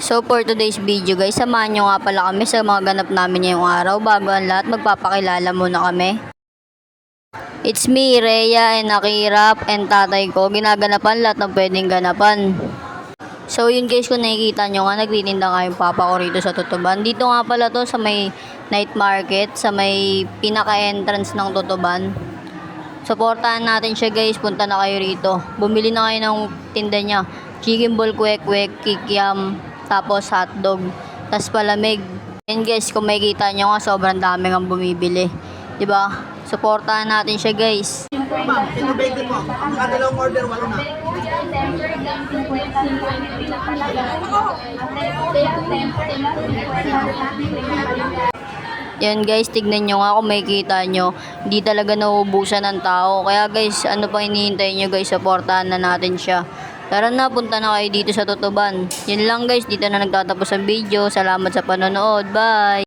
So for today's video guys, samahan nyo nga pala kami sa mga ganap namin ngayong araw. Bago ang lahat, magpapakilala muna kami. It's me, Rhea and Akira and tatay ko. Ginaganapan lahat ng pwedeng ganapan. So yun guys, kung nakikita nyo nga, nagtitinda nga yung papa ko rito sa Tutuban. Dito nga pala to sa may night market, sa may pinaka-entrance ng Tutuban. Supportahan natin siya guys, punta na kayo rito. Bumili na kayo ng tinda niya. Chicken ball, kwek-kwek, kikiam, tapos hotdog, tas palamig. And guys, kung makikita nyo nga, sobrang dami ng bumibili. Diba? Supportahan natin siya guys. Ma'am, ito 20 po. Ang dalawang order, walo na. Yan guys, tignan nyo nga kung makikita nyo. Hindi talaga nauubusan ng tao. Kaya guys, ano pa hinihintay nyo guys, supportahan na natin siya. Tara na, punta na kayo dito sa Tutuban. Yun lang guys, dito na nagtatapos ang video. Salamat sa panonood. Bye!